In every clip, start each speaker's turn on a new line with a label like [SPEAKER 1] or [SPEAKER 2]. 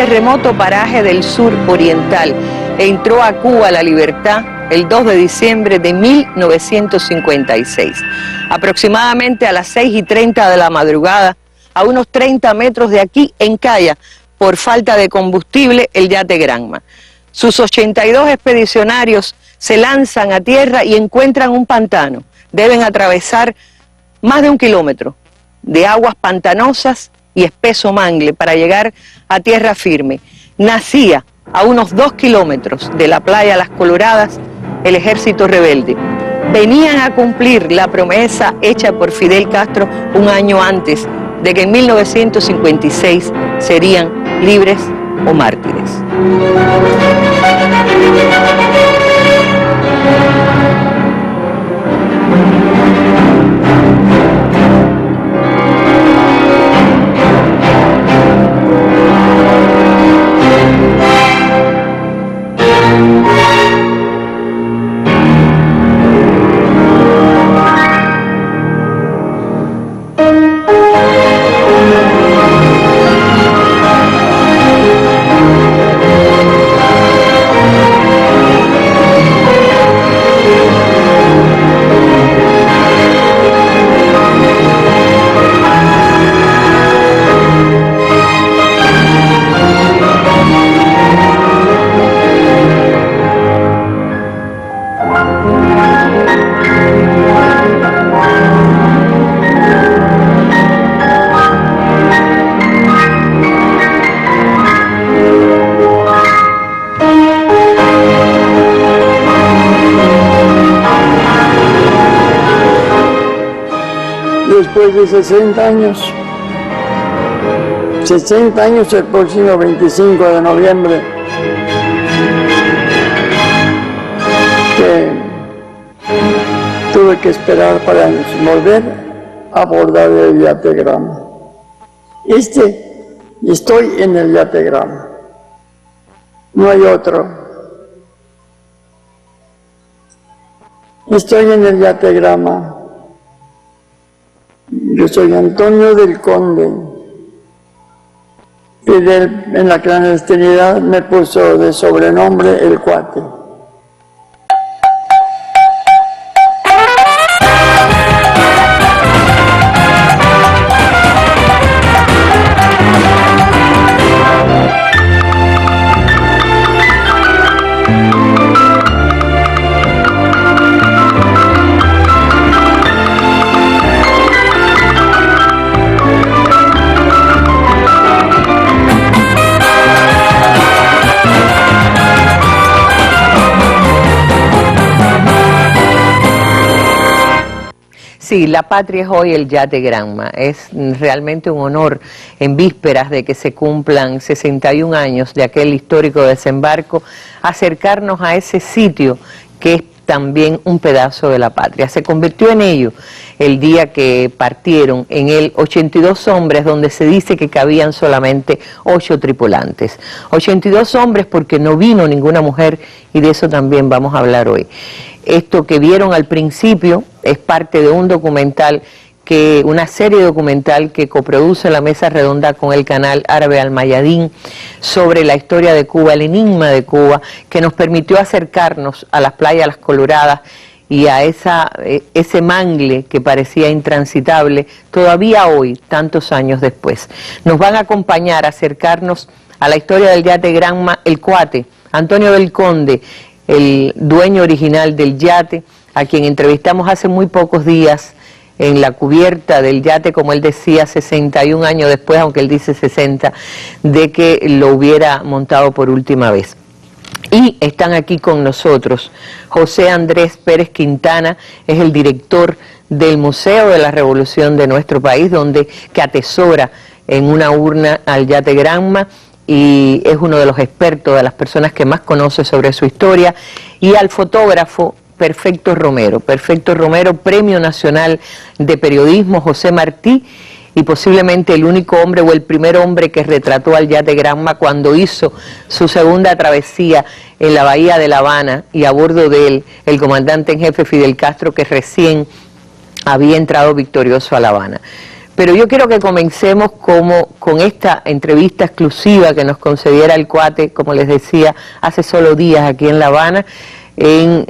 [SPEAKER 1] este remoto paraje del sur oriental entró a Cuba la libertad el 2 de diciembre de 1956. Aproximadamente a las 6:30 de la madrugada, a unos 30 metros de aquí, encalla por falta de combustible el yate Granma. Sus 82 expedicionarios se lanzan a tierra y encuentran un pantano. Deben atravesar más de 1 kilómetro de aguas pantanosas y espeso mangle para llegar a tierra firme. Nacía a unos 2 kilómetros de la playa Las Coloradas el ejército rebelde. Venían a cumplir la promesa hecha por Fidel Castro un año antes de que en 1956 serían libres o mártires.
[SPEAKER 2] Después de 60 años el próximo 25 de noviembre, que tuve que esperar para volver a abordar el yate Granma. Estoy en el yate Granma, no hay otro. Estoy en el yate Granma. Yo soy Antonio del Conde. Fidel en la clandestinidad me puso de sobrenombre El Cuate.
[SPEAKER 1] Sí, la patria es hoy el yate Granma. Es realmente un honor en vísperas de que se cumplan 61 años de aquel histórico desembarco, acercarnos a ese sitio que es también un pedazo de la patria. Se convirtió en ello el día que partieron en él 82 hombres, donde se dice que cabían solamente 8 tripulantes. 82 hombres porque no vino ninguna mujer, y de eso también vamos a hablar hoy. Esto que vieron al principio es parte de un documental, una serie documental que coproduce la Mesa Redonda con el canal árabe Al Mayadin sobre la historia de Cuba, el enigma de Cuba, que nos permitió acercarnos a las playas Las Coloradas y a ese mangle que parecía intransitable todavía hoy, tantos años después. Nos van a acompañar a acercarnos a la historia del yate Granma, El Cuate, Antonio del Conde, el dueño original del yate, a quien entrevistamos hace muy pocos días en la cubierta del yate, como él decía, 61 años después, aunque él dice 60, de que lo hubiera montado por última vez. Y están aquí con nosotros José Andrés Pérez Quintana, es el director del Museo de la Revolución de nuestro país, que atesora en una urna al yate Granma, y es uno de los expertos, de las personas que más conoce sobre su historia, y al fotógrafo Perfecto Romero, Premio Nacional de Periodismo José Martí, y posiblemente el único hombre o el primer hombre que retrató al yate Granma cuando hizo su segunda travesía en la bahía de La Habana, y a bordo de él el comandante en jefe Fidel Castro, que recién había entrado victorioso a La Habana. Pero yo quiero que comencemos con esta entrevista exclusiva que nos concediera el Cuate, como les decía, hace solo días aquí en La Habana, en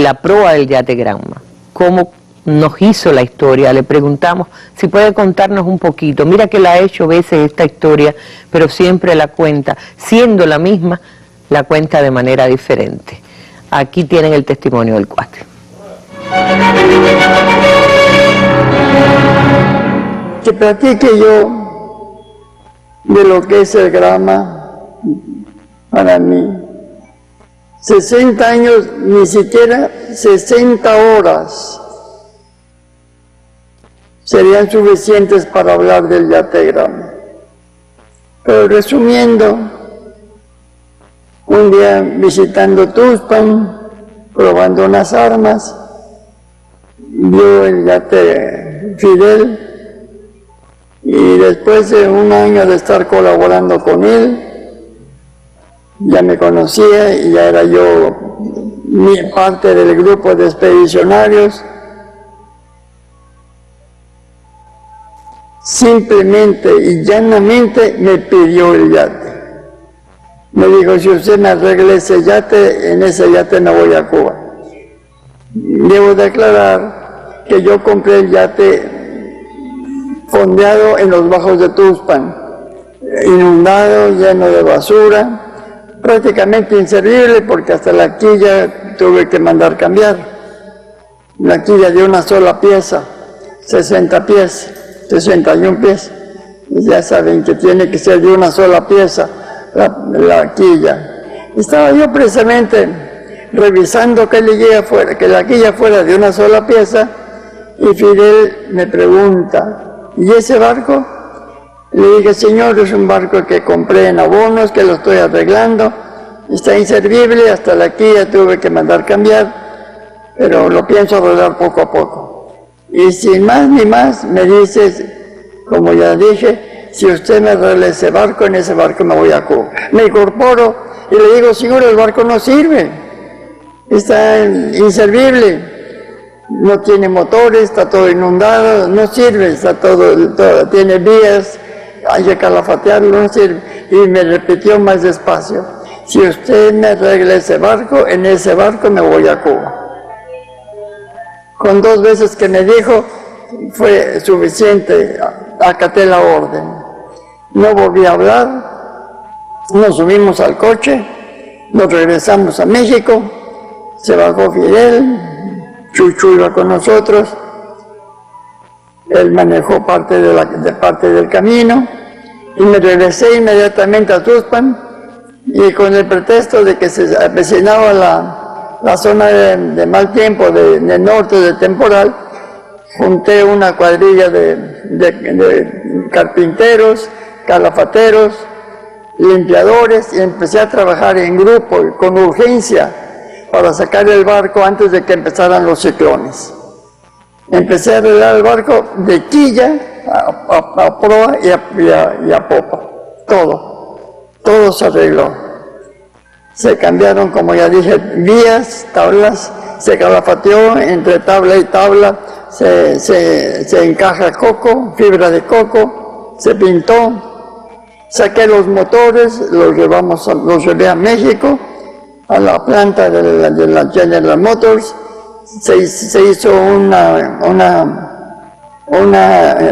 [SPEAKER 1] la proa del yate Granma. Cómo nos hizo la historia, le preguntamos si puede contarnos un poquito. Mira que la ha hecho veces esta historia, pero siempre la cuenta, siendo la misma, la cuenta de manera diferente. Aquí tienen el testimonio del Cuate.
[SPEAKER 2] Que platique yo de lo que es el Granma para mí. 60 años, ni siquiera 60 horas serían suficientes para hablar del yate Granma. Pero resumiendo, un día visitando Tuxpan, probando unas armas, vio el yate Fidel, y después de un año de estar colaborando con él, ya me conocía y ya era yo parte del grupo de expedicionarios. Simplemente y llanamente me pidió el yate. Me dijo, si usted me arregla ese yate, en ese yate no voy a Cuba. Debo declarar que yo compré el yate fondeado en los bajos de Tuxpan, inundado, lleno de basura, prácticamente inservible porque hasta la quilla tuve que mandar cambiar. La quilla de una sola pieza, 60 pies, 61 pies. Ya saben que tiene que ser de una sola pieza la quilla. Estaba yo precisamente revisando que la quilla fuera de una sola pieza y Fidel me pregunta, ¿y ese barco? Le dije, señor, es un barco que compré en abonos, que lo estoy arreglando, está inservible, hasta la quilla tuve que mandar cambiar, pero lo pienso arreglar poco a poco. Y sin más ni más me dices, como ya dije, si usted me arregla ese barco, en ese barco me voy a Cuba. Me incorporo y le digo, señor, el barco no sirve, está inservible. No tiene motores, está todo inundado, no sirve, está todo tiene vías, hay que calafatearlo, no sirve. Y me repitió más despacio, si usted me arregla ese barco, en ese barco me voy a Cuba. Con 2 veces que me dijo, fue suficiente, acaté la orden. No volví a hablar, nos subimos al coche, nos regresamos a México, se bajó Fidel, Chuchu iba con nosotros, él manejó parte del camino y me regresé inmediatamente a Tuxpan y con el pretexto de que se avecinaba la zona de mal tiempo del norte de temporal, junté una cuadrilla de carpinteros, calafateros, limpiadores y empecé a trabajar en grupo con urgencia para sacar el barco antes de que empezaran los ciclones. Empecé a arreglar el barco de quilla a proa y a popa. Todo se arregló. Se cambiaron, como ya dije, vías, tablas, se calafateó entre tabla y tabla, se encaja coco, fibra de coco, se pintó, saqué los motores, los llevé a México, a la planta de la General Motors, se hizo una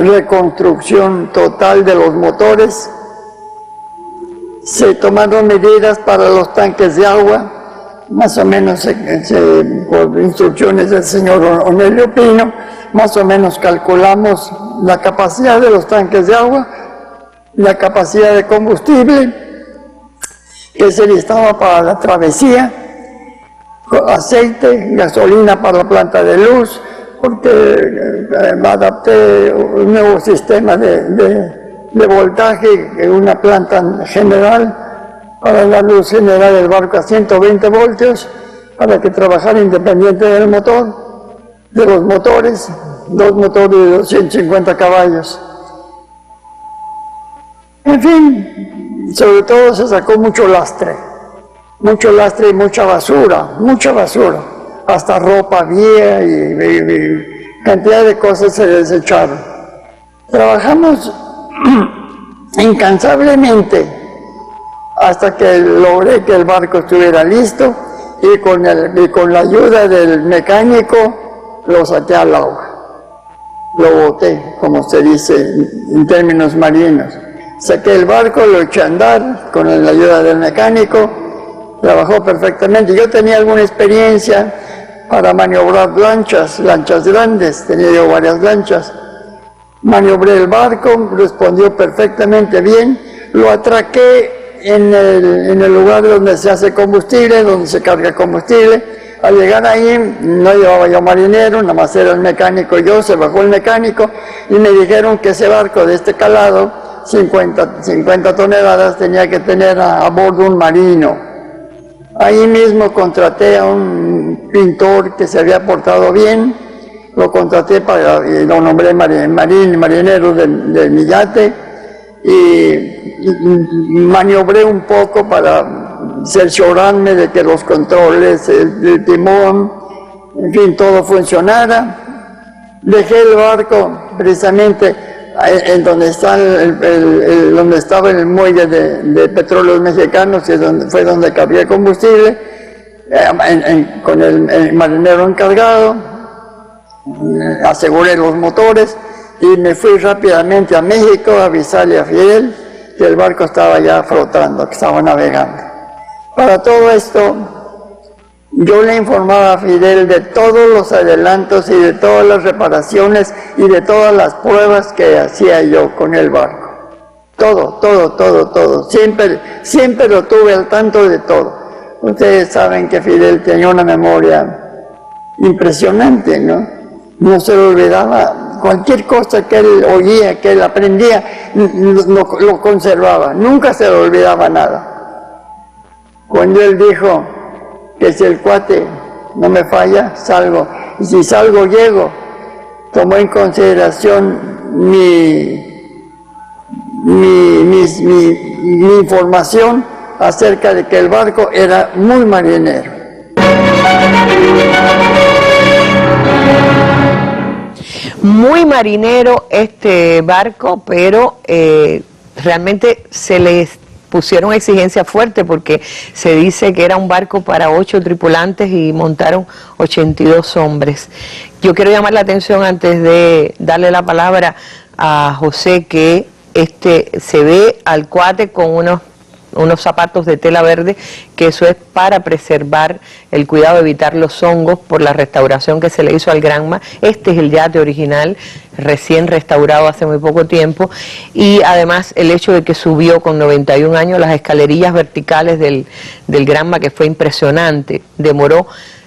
[SPEAKER 2] reconstrucción total de los motores, se tomaron medidas para los tanques de agua, más o menos por instrucciones del señor Onelio Pino, más o menos calculamos la capacidad de los tanques de agua, la capacidad de combustible que se necesitaba para la travesía, aceite, gasolina para la planta de luz, porque adapté un nuevo sistema de voltaje en una planta general para la luz general del barco a 120 voltios para que trabajara independiente del motor, de los motores, 2 motores de 250 caballos. En fin, sobre todo se sacó mucho lastre y mucha basura, hasta ropa vieja y cantidad de cosas se desecharon. Trabajamos incansablemente hasta que logré que el barco estuviera listo y con la ayuda del mecánico lo saqué al agua. Lo boté, como se dice en términos marinos. Saqué el barco, lo eché a andar con la ayuda del mecánico, trabajó perfectamente. Yo tenía alguna experiencia para maniobrar lanchas grandes, tenía yo varias lanchas. Maniobré el barco, respondió perfectamente bien, lo atraqué en el lugar donde se hace combustible, donde se carga combustible. Al llegar ahí, no llevaba yo marinero, nada más era el mecánico y yo, se bajó el mecánico y me dijeron que ese barco de este calado, 50 toneladas, tenía que tener a bordo un marino. Ahí mismo contraté a un pintor que se había portado bien, lo contraté y lo nombré marinero de mi yate y maniobré un poco para cerciorarme de que los controles, el timón, en fin, todo funcionara. Dejé el barco precisamente en donde estaba el muelle de Petróleos Mexicanos, que fue donde cabía combustible, con el marinero encargado, aseguré los motores y me fui rápidamente a México a avisarle a Fidel que el barco estaba ya flotando, que estaba navegando. Para todo esto, yo le informaba a Fidel de todos los adelantos y de todas las reparaciones y de todas las pruebas que hacía yo con el barco. Todo. Siempre lo tuve al tanto de todo. Ustedes saben que Fidel tenía una memoria impresionante, ¿no? No se le olvidaba cualquier cosa que él oía, que él aprendía, lo conservaba. Nunca se le olvidaba nada. Cuando él dijo que si el cuate no me falla, salgo. Y si salgo, llego. Tomó en consideración mi información acerca de que el barco era muy marinero.
[SPEAKER 1] Muy marinero este barco, pero realmente se les pusieron exigencias fuertes porque se dice que era un barco para 8 tripulantes y montaron 82 hombres. Yo quiero llamar la atención antes de darle la palabra a José que se ve al cuate con unos zapatos de tela verde, que eso es para preservar el cuidado de evitar los hongos por la restauración que se le hizo al Granma. Este es el yate original, recién restaurado hace muy poco tiempo, y además el hecho de que subió con 91 años las escalerillas verticales del Granma, que fue impresionante,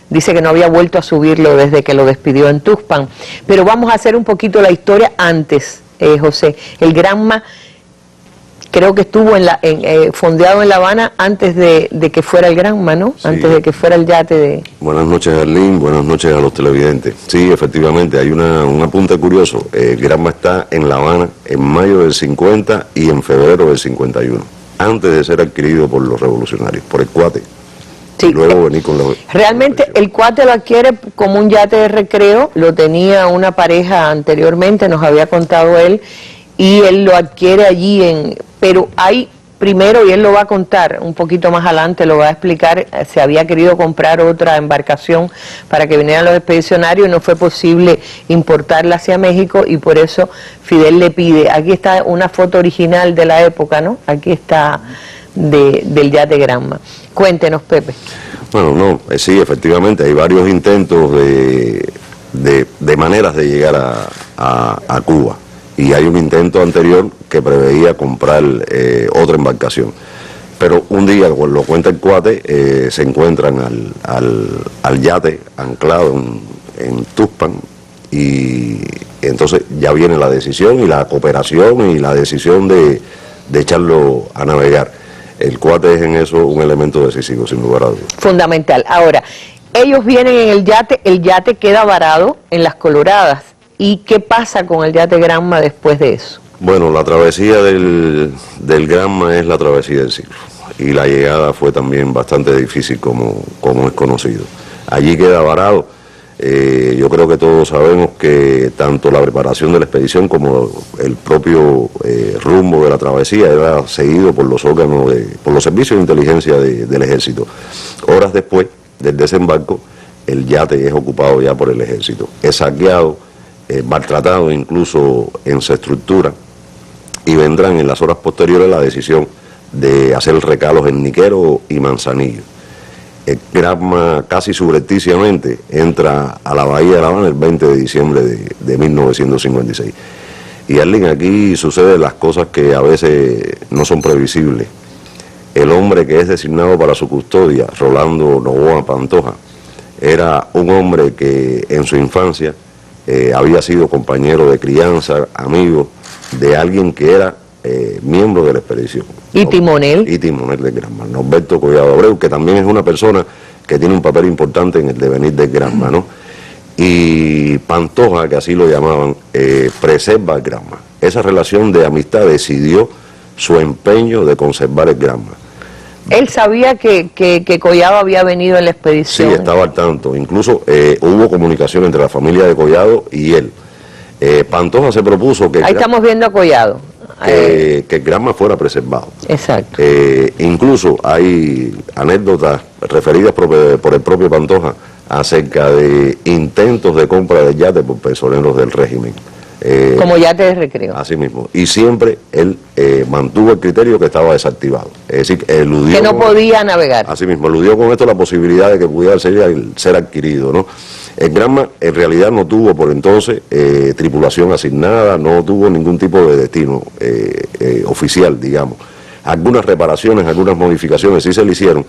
[SPEAKER 1] dice que no había vuelto a subirlo desde que lo despidió en Tuxpan. Pero vamos a hacer un poquito la historia antes, José. El Granma creo que estuvo fondeado en La Habana antes de que fuera el Granma, ¿no? Sí. Antes de que fuera el yate de...
[SPEAKER 3] Buenas noches, Arlene, buenas noches a los televidentes. Sí, efectivamente, hay un apunte curioso. El Granma está en La Habana en mayo del 50 y en febrero del 51, antes de ser adquirido por los revolucionarios, por el cuate. Sí, y luego venir con la...
[SPEAKER 1] Realmente el cuate lo adquiere como un yate de recreo, lo tenía una pareja anteriormente, nos había contado él, y él lo adquiere allí pero hay primero, y él lo va a contar un poquito más adelante, lo va a explicar, se había querido comprar otra embarcación para que vinieran los expedicionarios y no fue posible importarla hacia México y por eso Fidel le pide, aquí está una foto original de la época, ¿no? Aquí está del yate Granma. Cuéntenos, Pepe.
[SPEAKER 3] Bueno, sí, efectivamente, hay varios intentos de maneras de llegar a Cuba. Y hay un intento anterior que preveía comprar otra embarcación. Pero un día, lo cuenta el cuate, se encuentran al yate anclado en Tuxpan y entonces ya viene la decisión y la cooperación y la decisión de echarlo a navegar. El cuate es en eso un elemento decisivo, sin lugar a dudas.
[SPEAKER 1] Fundamental. Ahora, ellos vienen en el yate queda varado en Las Coloradas. ¿Y qué pasa con el yate Granma después de eso?
[SPEAKER 3] Bueno, la travesía del Granma es la travesía del siglo. Y la llegada fue también bastante difícil como es conocido. Allí queda varado. Yo creo que todos sabemos que tanto la preparación de la expedición como el propio rumbo de la travesía era seguido por los órganos, por los servicios de inteligencia del ejército. Horas después del desembarco, el yate es ocupado ya por el ejército, es saqueado, maltratado incluso en su estructura, y vendrán en las horas posteriores la decisión de hacer recalos en Niquero y Manzanillo. El Granma casi subrepticiamente entra a la Bahía de La Habana el 20 de diciembre de 1956. Y Arlene, aquí suceden las cosas que a veces no son previsibles. El hombre que es designado para su custodia, Rolando Novoa Pantoja, era un hombre que en su infancia había sido compañero de crianza, amigo de alguien que era miembro de la expedición.
[SPEAKER 1] ¿Y timonel?
[SPEAKER 3] Y timonel del Granma, Norberto Collado Abreu, que también es una persona que tiene un papel importante en el devenir del Granma, ¿no? Y Pantoja, que así lo llamaban, preserva el Granma. Esa relación de amistad decidió su empeño de conservar el Granma.
[SPEAKER 1] Él sabía que Collado había venido en la expedición.
[SPEAKER 3] Sí, estaba al tanto. Incluso hubo comunicación entre la familia de Collado y él. Pantoja se propuso que...
[SPEAKER 1] Ahí estamos viendo a Collado.
[SPEAKER 3] Que el Granma fuera preservado.
[SPEAKER 1] Exacto.
[SPEAKER 3] Incluso hay anécdotas referidas por el propio Pantoja acerca de intentos de compra de yate por personeros del régimen.
[SPEAKER 1] Como yate de recreo.
[SPEAKER 3] Así mismo. Y siempre él mantuvo el criterio que estaba desactivado. Es decir, eludió...
[SPEAKER 1] Que no podía navegar.
[SPEAKER 3] Así mismo, eludió con esto la posibilidad de que pudiera ser adquirido, ¿no? El Granma en realidad no tuvo por entonces tripulación asignada, no tuvo ningún tipo de destino oficial, digamos. Algunas reparaciones, algunas modificaciones sí se le hicieron,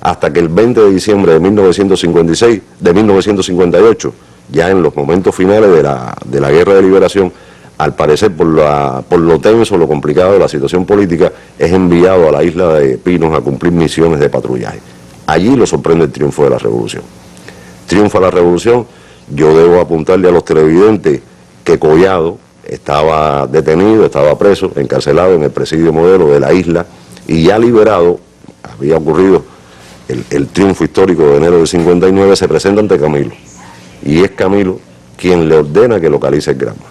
[SPEAKER 3] hasta que el 20 de diciembre de 1958, ya en los momentos finales de la Guerra de Liberación, al parecer por lo tenso, lo complicado de la situación política, es enviado a la isla de Pinos a cumplir misiones de patrullaje. Allí lo sorprende el triunfo de la revolución. Triunfa la revolución. Yo debo apuntarle a los televidentes que Collado estaba detenido, estaba preso, encarcelado en el presidio Modelo de la isla, y ya liberado, había ocurrido el triunfo histórico de enero del 59, se presenta ante Camilo, y es Camilo quien le ordena que localice el Granma.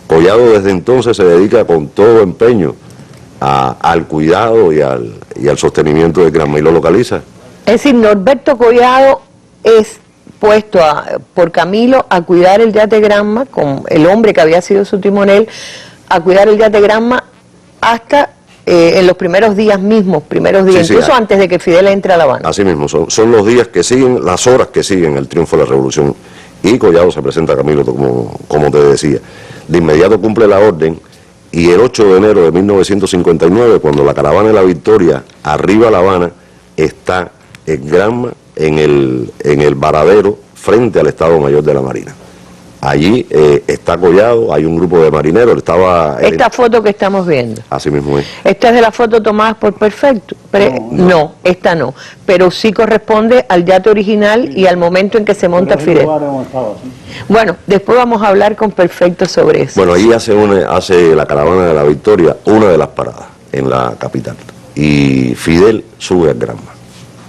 [SPEAKER 3] Collado desde entonces se dedica con todo empeño al cuidado y al sostenimiento del Granma, y lo localiza.
[SPEAKER 1] Es decir, Norberto Collado es puesto por Camilo a cuidar el yate Granma, con el hombre que había sido su timonel, a cuidar el yate Granma hasta en los primeros días mismos, incluso antes de que Fidel entre a La Habana.
[SPEAKER 3] Así mismo, son los días que siguen, las horas que siguen el triunfo de la revolución, y Collado se presenta a Camilo, como te decía. De inmediato cumple la orden, y el 8 de enero de 1959, cuando la caravana de la Victoria arriba a La Habana, está el Granma en el varadero frente al Estado Mayor de la Marina. Allí está Collado, hay un grupo de marineros,
[SPEAKER 1] Esta foto que estamos viendo.
[SPEAKER 3] Así mismo es.
[SPEAKER 1] Esta es de la foto tomada por Perfecto. No, esta no. Pero sí corresponde al yate original y al momento en que se monta Fidel. Bueno, después vamos a hablar con Perfecto sobre eso.
[SPEAKER 3] Bueno, ahí hace la caravana de la Victoria una de las paradas en la capital. Y Fidel sube al Granma.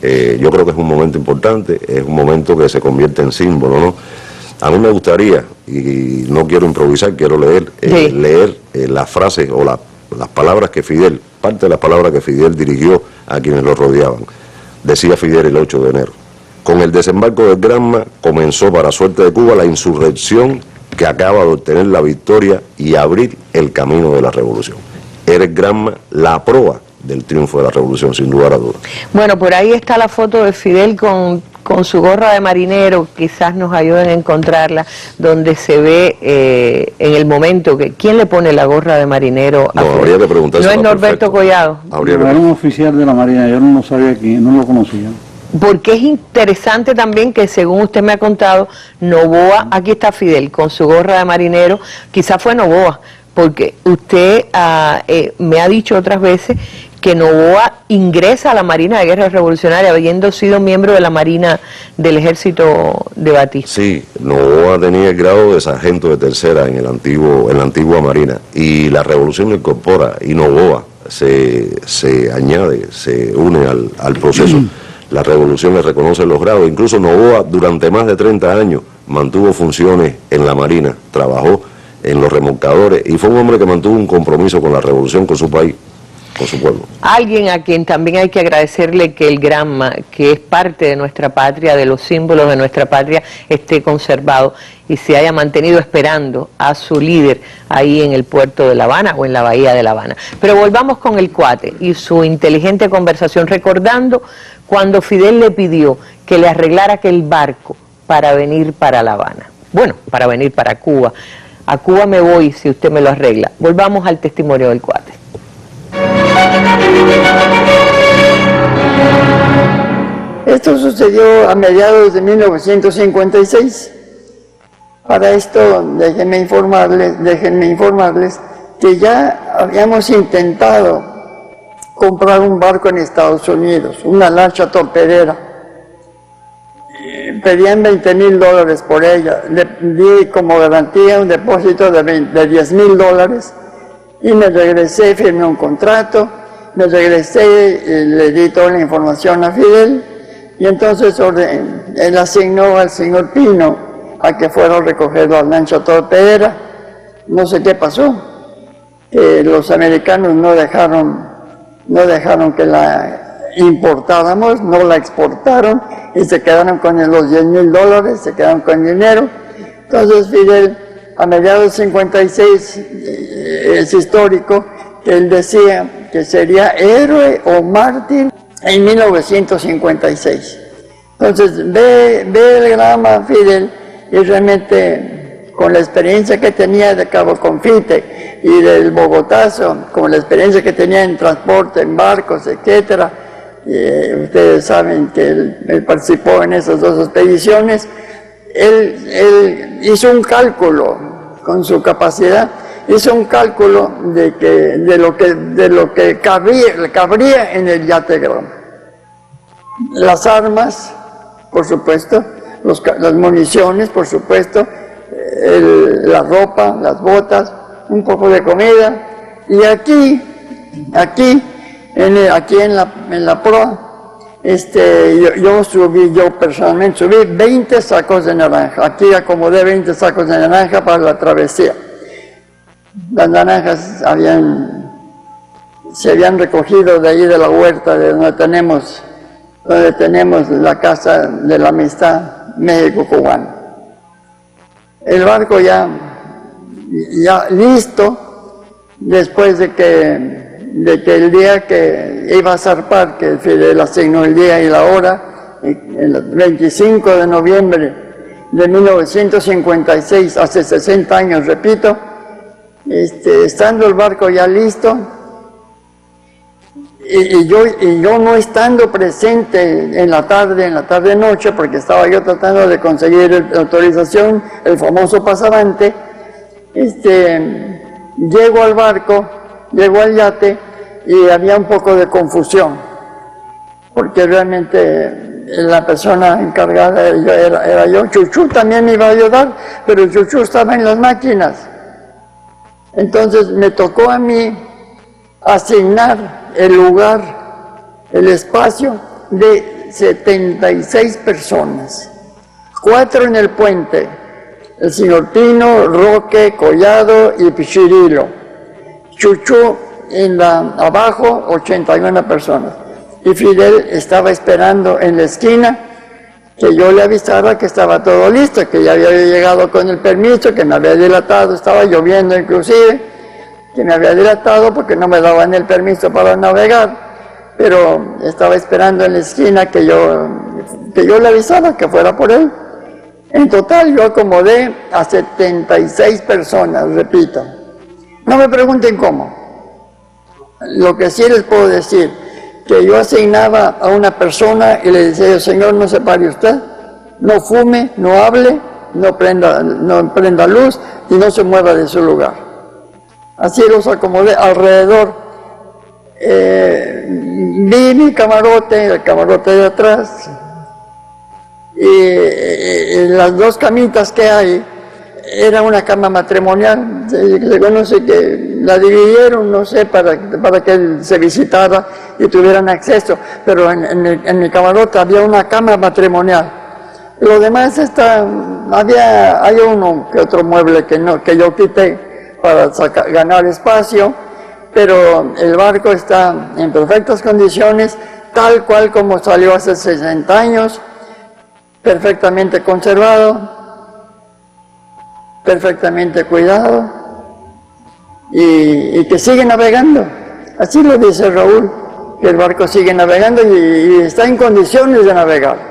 [SPEAKER 3] Yo creo que es un momento importante, es un momento que se convierte en símbolo, ¿no? A mí me gustaría, y no quiero improvisar, quiero leer las frases o las palabras que Fidel, parte de las palabras que Fidel dirigió a quienes lo rodeaban. Decía Fidel el 8 de enero: con el desembarco del Granma comenzó, para suerte de Cuba, la insurrección que acaba de obtener la victoria y abrir el camino de la revolución. Era el Granma la proa del triunfo de la revolución, sin lugar a dudas.
[SPEAKER 1] Bueno, por ahí está la foto de Fidel con su gorra de marinero, quizás nos ayuden a encontrarla, donde se ve en el momento que... ¿Quién le pone la gorra de marinero a Fidel?
[SPEAKER 3] Habría que preguntarse.
[SPEAKER 1] ¿No es Norberto Collado?
[SPEAKER 4] Era un oficial de la Marina, yo no sabía quién, no lo conocía.
[SPEAKER 1] Porque es interesante también que, según usted me ha contado, Novoa, aquí está Fidel con su gorra de marinero, quizás fue Novoa, porque usted me ha dicho otras veces que Novoa ingresa a la Marina de Guerra Revolucionaria, habiendo sido miembro de la Marina del Ejército de Batista.
[SPEAKER 3] Sí, Novoa tenía el grado de sargento de tercera en la antigua Marina, y la revolución lo incorpora, y Novoa se añade, se une al proceso. la revolución le reconoce los grados. Incluso Novoa durante más de 30 años mantuvo funciones en la Marina, trabajó en los remolcadores y fue un hombre que mantuvo un compromiso con la revolución, con su país, con su pueblo.
[SPEAKER 1] Alguien a quien también hay que agradecerle que el Granma, que es parte de nuestra patria, de los símbolos de nuestra patria, esté conservado y se haya mantenido esperando a su líder ahí en el puerto de La Habana o en la bahía de La Habana. Pero volvamos con el cuate y su inteligente conversación, recordando cuando Fidel le pidió que le arreglara aquel barco para venir para La Habana. Bueno, para venir para Cuba. A Cuba me voy si usted me lo arregla. Volvamos al testimonio del cuate.
[SPEAKER 2] Esto sucedió a mediados de 1956. Para esto, déjenme informarles que ya habíamos intentado comprar un barco en Estados Unidos, una lancha torpedera. Pedían $20,000 por ella. Le di como garantía un depósito de $10,000 y me regresé, firmé un contrato, me regresé, le di toda la información a Fidel y entonces él asignó al señor Pino a que fuera a recoger la lancha torpedera. No sé qué pasó, que los americanos no dejaron que la importáramos, no la exportaron y se quedaron con los $10,000, se quedaron con el dinero. Entonces Fidel, a mediados del 56, es histórico, que él decía que sería héroe o mártir en 1956. Entonces ve el Granma Fidel y realmente con la experiencia que tenía de Cabo Confite y del Bogotazo, con la experiencia que tenía en transporte, en barcos, etcétera, ustedes saben que él participó en esas dos expediciones. Él hizo un cálculo con su capacidad, hizo un cálculo de lo que cabría en el yate Granma. Las armas, por supuesto, las municiones, por supuesto, la ropa, las botas, un poco de comida. Y aquí en la proa, yo personalmente subí 20 sacos de naranja. Aquí acomodé 20 sacos de naranja para la travesía. Las naranjas se habían recogido de ahí de la huerta, de donde tenemos la Casa de la Amistad México-Cubana. El barco ya listo, después de que el día que iba a zarpar, que Fidel asignó el día y la hora, el 25 de noviembre de 1956, hace 60 años, repito, estando el barco ya listo, y yo no estando presente en la tarde-noche, porque estaba yo tratando de conseguir la autorización, el famoso pasavante, llego al barco, llego al yate, y había un poco de confusión, porque realmente la persona encargada era yo. Chuchú también me iba a ayudar, pero Chuchú estaba en las máquinas. Entonces me tocó a mí asignar el lugar, el espacio de 76 personas, 4 en el puente, el señor Pino, Roque, Collado y Pichirilo. Chuchú abajo, 81 personas. Y Fidel estaba esperando en la esquina que yo le avisara que estaba todo listo, que ya había llegado con el permiso, que me había dilatado, estaba lloviendo inclusive, que me había dilatado porque no me daban el permiso para navegar, pero estaba esperando en la esquina que yo le avisara que fuera por él. En total yo acomodé a 76 personas, repito. No me pregunten cómo. Lo que sí les puedo decir, que yo asignaba a una persona y le decía, señor, no se pare usted, no fume, no hable, no prenda luz y no se mueva de su lugar. Así los acomodé alrededor. Vi mi camarote, el camarote de atrás, y las dos camitas que hay, era una cama matrimonial, se conoce que la dividieron, no sé, para que él se visitara y tuvieran acceso, pero en mi camarote había una cama matrimonial. Lo demás hay uno que otro mueble que yo quité para ganar espacio, pero el barco está en perfectas condiciones, tal cual como salió hace 60 años, perfectamente conservado, perfectamente cuidado, y que sigue navegando. Así lo dice Raúl, que el barco sigue navegando y está en condiciones de navegar.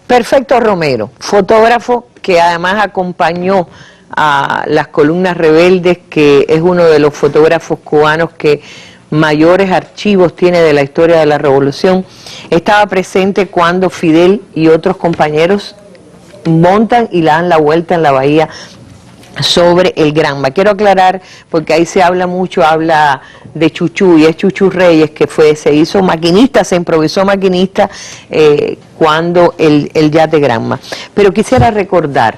[SPEAKER 1] Perfecto Romero, fotógrafo que además acompañó a las Columnas Rebeldes, que es uno de los fotógrafos cubanos que mayores archivos tiene de la historia de la revolución. Estaba presente cuando Fidel y otros compañeros montan y le dan la vuelta en la bahía sobre el Granma. Quiero aclarar, porque ahí se habla mucho, habla de Chuchú, y es Chuchú Reyes, que se hizo maquinista, se improvisó maquinista cuando el yate Granma. Pero quisiera recordar,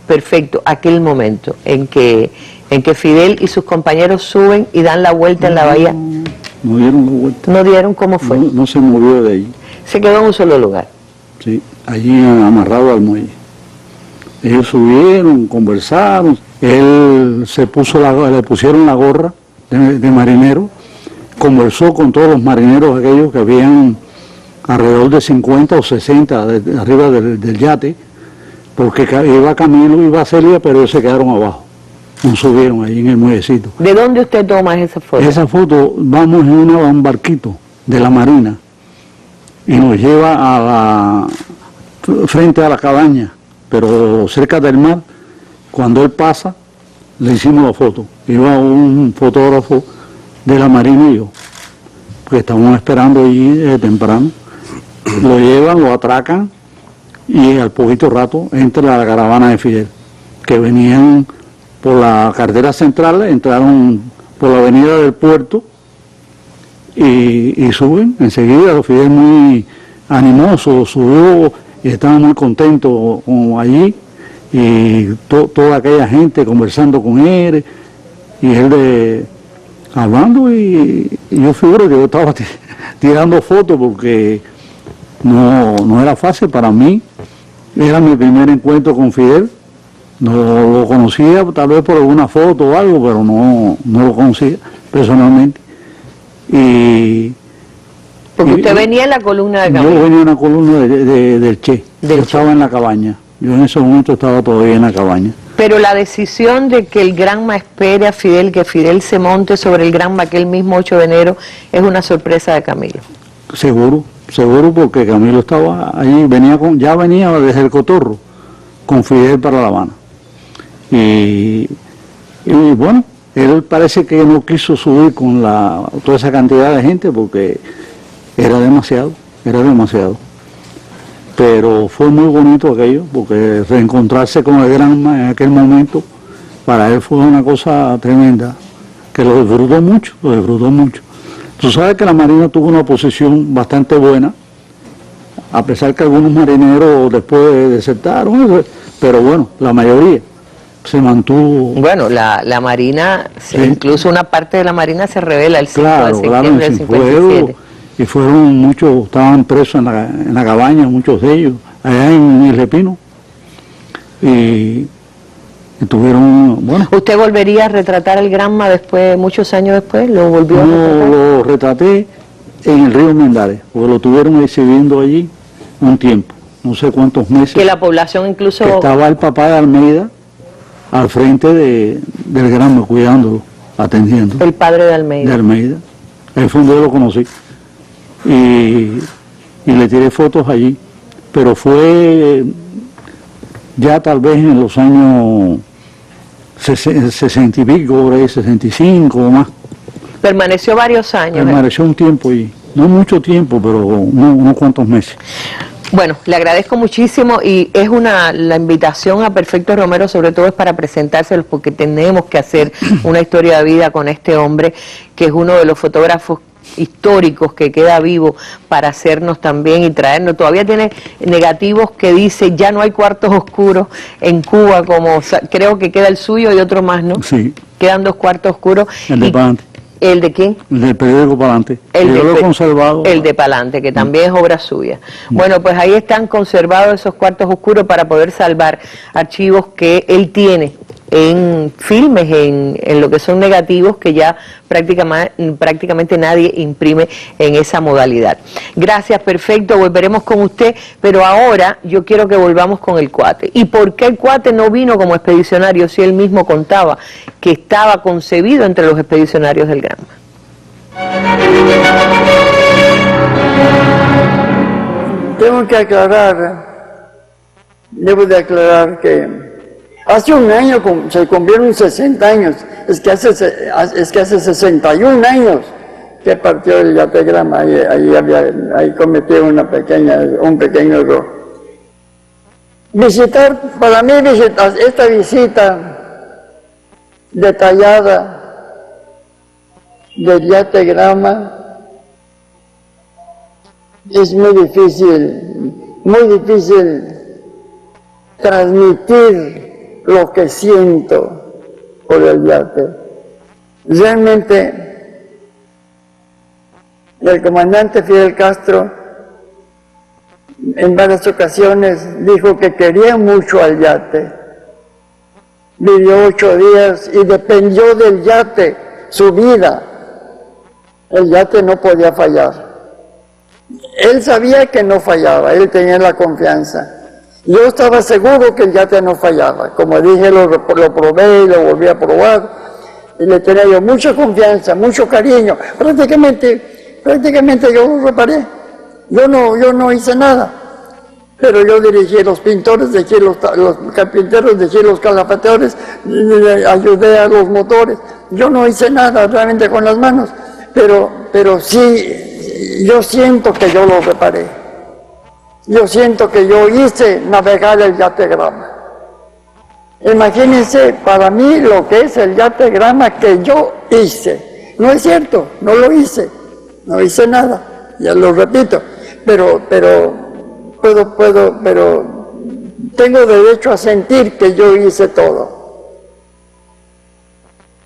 [SPEAKER 1] perfecto, aquel momento en que Fidel y sus compañeros suben y dan la vuelta en la bahía.
[SPEAKER 4] No dieron la vuelta.
[SPEAKER 1] ¿No dieron? ¿Cómo fue?
[SPEAKER 4] No se movió de ahí.
[SPEAKER 1] Se quedó en un solo lugar.
[SPEAKER 4] Sí, allí amarrado al muelle. Ellos subieron, conversaron, él le pusieron la gorra de marinero, conversó con todos los marineros aquellos que habían alrededor de 50 o 60 arriba del yate, porque iba Camilo, iba Celia, pero ellos se quedaron abajo, no subieron ahí en el muellecito.
[SPEAKER 1] ¿De dónde usted toma esa foto?
[SPEAKER 4] Esa foto, vamos en un barquito de la Marina y nos lleva frente a la cabaña, pero cerca del mar. Cuando él pasa, le hicimos la foto. Iba un fotógrafo de la Marina y yo, que estábamos esperando allí temprano. Lo llevan, lo atracan y al poquito rato entra la caravana de Fidel, que venían por la carretera central, entraron por la avenida del puerto y suben enseguida. Fidel muy animoso, subió y estaba muy contento allí, y toda aquella gente conversando con él, y él hablando, y yo figuro que yo estaba tirando fotos porque no era fácil para mí. Era mi primer encuentro con Fidel, no lo conocía tal vez por alguna foto o algo, pero no lo conocía personalmente.
[SPEAKER 1] Porque usted venía en la columna de Camilo.
[SPEAKER 4] Yo venía en la columna del Che. Yo estaba en la cabaña. Yo en ese momento estaba todavía en la cabaña.
[SPEAKER 1] Pero la decisión de que el Granma espere a Fidel, que Fidel se monte sobre el Granma aquel mismo 8 de enero, es una sorpresa de Camilo.
[SPEAKER 4] Seguro, porque Camilo estaba allí, ya venía desde el Cotorro, con Fidel para La Habana. Y bueno, él parece que no quiso subir con toda esa cantidad de gente porque era demasiado. Pero fue muy bonito aquello, porque reencontrarse con el Granma en aquel momento, para él fue una cosa tremenda, que lo disfrutó mucho. Tú sabes que la Marina tuvo una posición bastante buena, a pesar que algunos marineros después desertaron, pero bueno, la mayoría se mantuvo.
[SPEAKER 1] Bueno, la Marina, sí. Incluso una parte de la Marina se revela el 5 de septiembre del 57.
[SPEAKER 4] Y fueron muchos, estaban presos en la cabaña, muchos de ellos, allá en el Repino. Y tuvieron, bueno.
[SPEAKER 1] ¿Usted volvería a retratar el Granma después, muchos años después? ¿Lo volvió a retratar?
[SPEAKER 4] No, lo retraté en el río Mendares, porque lo tuvieron exhibiendo allí un tiempo, no sé cuántos meses.
[SPEAKER 1] Que la población incluso...
[SPEAKER 4] Que estaba el papá de Almeida al frente del Granma, cuidándolo, atendiendo.
[SPEAKER 1] El padre de Almeida.
[SPEAKER 4] De Almeida. Ahí fue donde yo lo conocí. Y le tiré fotos allí, pero fue ya tal vez en los años 60 y pico, por ahí 65 o más.
[SPEAKER 1] Permaneció varios años.
[SPEAKER 4] Permaneció un tiempo y no mucho tiempo, pero unos cuantos meses.
[SPEAKER 1] Bueno, le agradezco muchísimo y es la invitación a Perfecto Romero sobre todo es para presentárselos porque tenemos que hacer una historia de vida con este hombre que es uno de los fotógrafos históricos que queda vivo para hacernos también y traernos. Todavía tiene negativos que dice ya no hay cuartos oscuros en Cuba, como creo que queda el suyo y otro más, ¿no?
[SPEAKER 4] Sí.
[SPEAKER 1] Quedan 2 cuartos oscuros.
[SPEAKER 4] El de Palante.
[SPEAKER 1] ¿El de quién?
[SPEAKER 4] El del periódico Palante.
[SPEAKER 1] Yo
[SPEAKER 4] lo he conservado.
[SPEAKER 1] El de Palante, que también es obra suya. Bueno, pues ahí están conservados esos cuartos oscuros para poder salvar archivos que él tiene en filmes, en lo que son negativos, que ya prácticamente nadie imprime en esa modalidad. Gracias, perfecto, volveremos con usted, pero ahora yo quiero que volvamos con el Cuate. ¿Y por qué el Cuate no vino como expedicionario si él mismo contaba que estaba concebido entre los expedicionarios del Granma?
[SPEAKER 2] Tengo que aclarar, debo de aclarar que hace un año se cumplieron 60 años, es que hace 61 años que partió el yate Granma, ahí cometí un pequeño error. Para mí esta visita detallada del yate Granma es muy difícil transmitir lo que siento por el yate. Realmente, el comandante Fidel Castro en varias ocasiones dijo que quería mucho al yate. Vivió 8 días y dependió del yate su vida. El yate no podía fallar. Él sabía que no fallaba, él tenía la confianza. Yo estaba seguro que el yate no fallaba. Como dije, lo probé y lo volví a probar. Y le tenía yo mucha confianza, mucho cariño. Prácticamente yo lo reparé. Yo no hice nada. Pero yo dirigí los pintores, dejé los carpinteros, dejé los calafateadores, ayudé a los motores. Yo no hice nada realmente con las manos. Pero sí, yo siento que yo lo reparé. Yo siento que yo hice navegar el yate Granma. Imagínense para mí lo que es el yate Granma que yo hice. No es cierto, no lo hice, no hice nada, ya lo repito, pero tengo derecho a sentir que yo hice todo.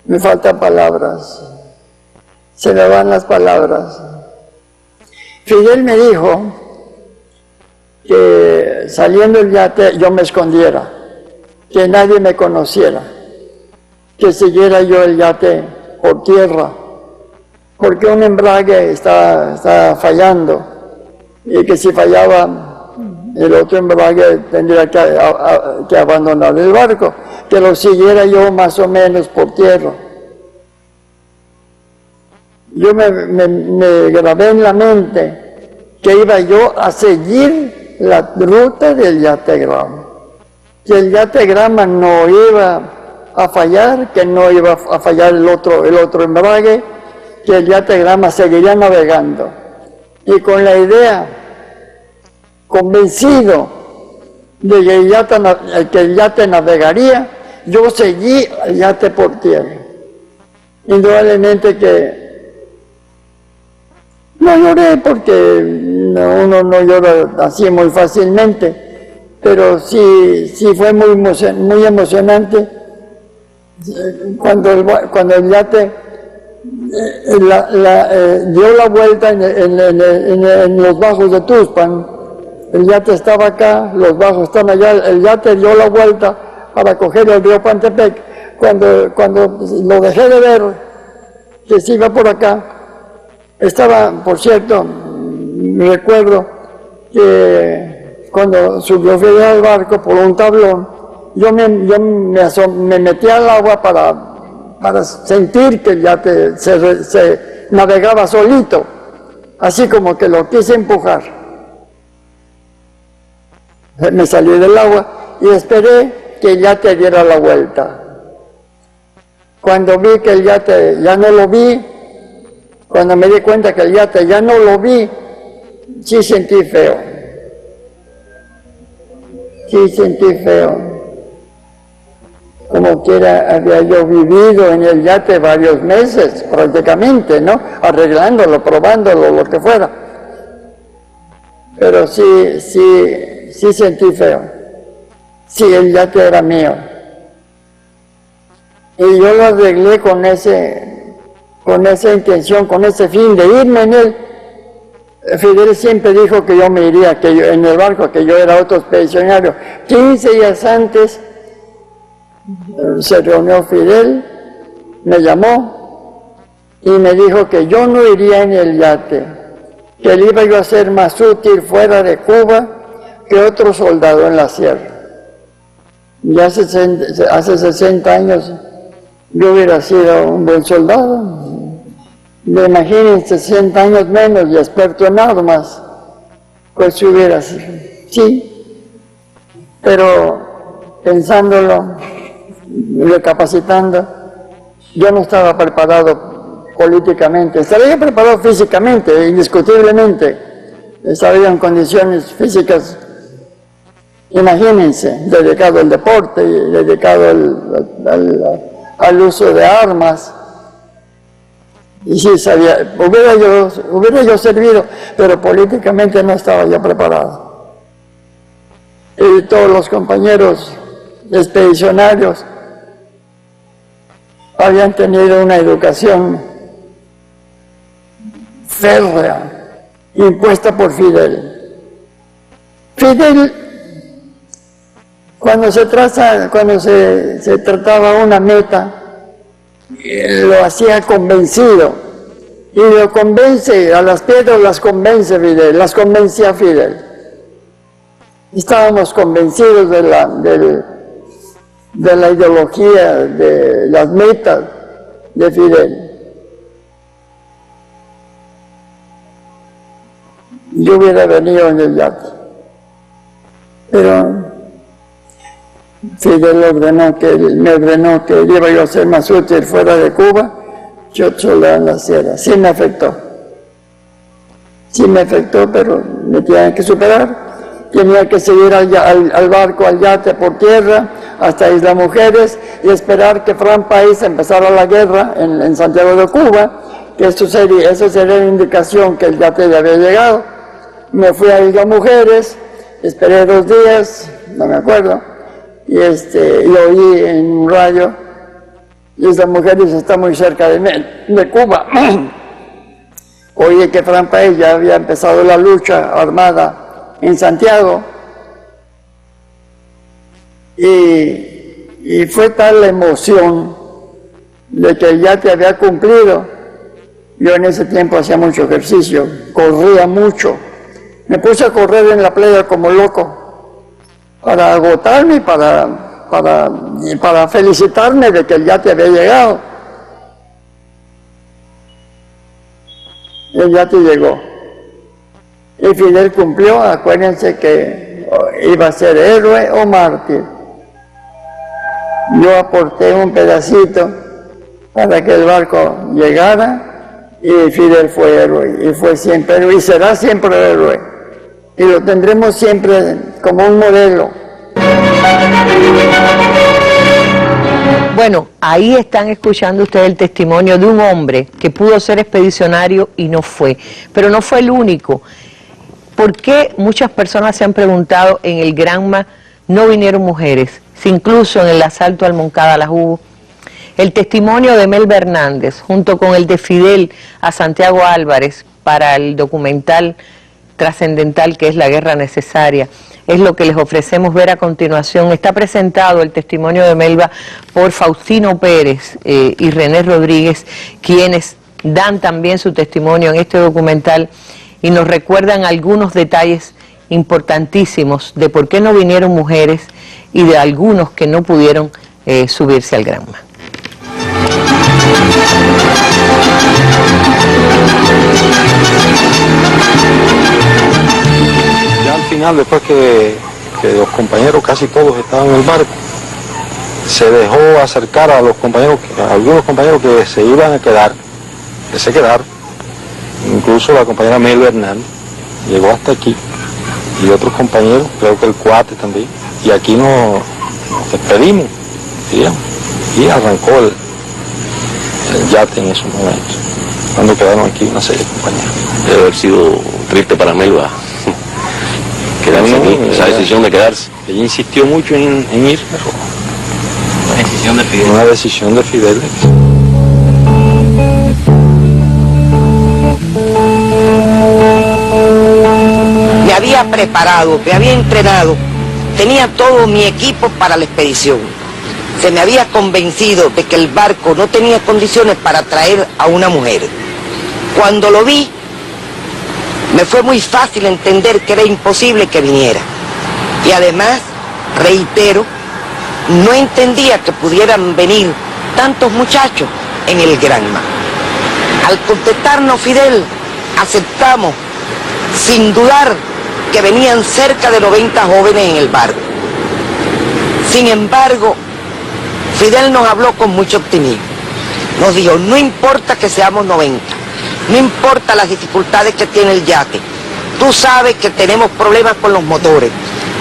[SPEAKER 2] Me faltan palabras, se me van las palabras. Fidel me dijo que saliendo el yate yo me escondiera, que nadie me conociera, que siguiera yo el yate por tierra, porque un embrague está fallando y que si fallaba el otro embrague tendría que abandonar el barco, que lo siguiera yo más o menos por tierra. Yo me grabé en la mente que iba yo a seguir la ruta del yate Granma, que el yate Granma no iba a fallar, que no iba a fallar el otro embrague, que el yate Granma seguiría navegando. Y con la idea, convencido de que el yate navegaría, yo seguí el yate por tierra. Indudablemente que no lloré porque uno no llora así muy fácilmente, pero sí fue muy emocionante cuando el yate dio la vuelta en los bajos de Tuxpan. El yate estaba acá, los bajos están allá, el yate dio la vuelta para coger el río Pantepec. Cuando lo dejé de ver, que se iba por acá, estaba, por cierto, recuerdo que cuando subió Fidel al barco por un tablón, yo me metí al agua para sentir que el yate se navegaba solito, así como que lo quise empujar. Me salí del agua y esperé que el yate diera la vuelta. Cuando vi que el yate ya no lo vi, cuando me di cuenta que el yate ya no lo vi, sí sentí feo. Sí sentí feo. como quiera había yo vivido en el yate varios meses prácticamente, ¿no? Arreglándolo, probándolo, lo que fuera. Pero sí sentí feo. Sí, el yate era mío. Y yo lo arreglé con esa intención, con ese fin de irme en él. Fidel siempre dijo que yo me iría, que yo, en el barco, que yo era autoexpedicionario. 15 días antes se reunió Fidel, me llamó y me dijo que yo no iría en el yate, que él iba yo a ser más útil fuera de Cuba que otro soldado en la sierra. Ya hace 60 años yo hubiera sido un buen soldado. Me imaginen 60 años menos y experto en armas, pues si hubiera sido, sí, pero pensándolo, recapacitando, yo no estaba preparado políticamente, estaba yo preparado físicamente, indiscutiblemente, estaba yo en condiciones físicas, imagínense, dedicado al deporte, dedicado al uso de armas. Y sí sabía, hubiera yo servido, pero políticamente no estaba ya preparado. Y todos los compañeros expedicionarios habían tenido una educación férrea, impuesta por Fidel. Fidel, cuando se trataba una meta, lo hacía convencido, y lo convence, a las piedras las convence Fidel, las convencía Fidel. Estábamos convencidos de la ideología, de las metas de Fidel. Yo hubiera venido en el yate, pero Fidel me ordenó que iba yo a ser más útil fuera de Cuba, yo solo en la sierra. Sí me afectó, pero me tenían que superar. Tenía que seguir al barco, al yate por tierra, hasta Isla Mujeres, y esperar que Fran País empezara la guerra en Santiago de Cuba, que eso sería la indicación que el yate ya había llegado. Me fui a Isla Mujeres, esperé 2 días, no me acuerdo, y oí en un radio, Isla Mujeres está muy cerca de Cuba. Oí que Fran País ya había empezado la lucha armada en Santiago, y fue tal la emoción de que el yate había cumplido. Yo en ese tiempo hacía mucho ejercicio, corría mucho, me puse a correr en la playa como loco, para agotarme y para felicitarme de que el yate había llegado. El yate llegó. Y Fidel cumplió, acuérdense que iba a ser héroe o mártir. Yo aporté un pedacito para que el barco llegara, y Fidel fue héroe, y fue siempre héroe, y será siempre héroe. Y lo tendremos siempre como un modelo.
[SPEAKER 1] Bueno, ahí están escuchando ustedes el testimonio de un hombre que pudo ser expedicionario y no fue, pero no fue el único. ¿Por qué muchas personas se han preguntado en el Granma no vinieron mujeres? Si incluso en el asalto al Moncada las hubo. El testimonio de Melba Hernández, junto con el de Fidel a Santiago Álvarez para el documental trascendental que es La Guerra Necesaria, es lo que les ofrecemos ver a continuación. Está presentado el testimonio de Melba por Faustino Pérez y René Rodríguez, quienes dan también su testimonio en este documental y nos recuerdan algunos detalles importantísimos de por qué no vinieron mujeres y de algunos que no pudieron subirse al Granma.
[SPEAKER 5] Ya al final, después que los compañeros, casi todos estaban en el barco, se dejó acercar a los compañeros, a algunos compañeros que se iban a quedar, que se quedaron, incluso la compañera Melba Hernández llegó hasta aquí, y otros compañeros, creo que el Cuate también, y aquí nos despedimos. partiríamos. Y arrancó el yate en esos momentos, cuando quedaron aquí una serie de compañeros.
[SPEAKER 6] Debe haber sido triste para Melba quedarse aquí, esa decisión de quedarse.
[SPEAKER 5] Ella insistió mucho en ir, pero una decisión de Fidel.
[SPEAKER 7] Me había preparado, me había entrenado, tenía todo mi equipo para la expedición. Se me había convencido de que el barco no tenía condiciones para traer a una mujer. Cuando lo vi, me fue muy fácil entender que era imposible que viniera. Y además, reitero, no entendía que pudieran venir tantos muchachos en el Granma. Al contestarnos Fidel, aceptamos, sin dudar, que venían cerca de 90 jóvenes en el barco. Sin embargo, Fidel nos habló con mucho optimismo. Nos dijo, no importa que seamos 90, no importa las dificultades que tiene el yate. Tú sabes que tenemos problemas con los motores,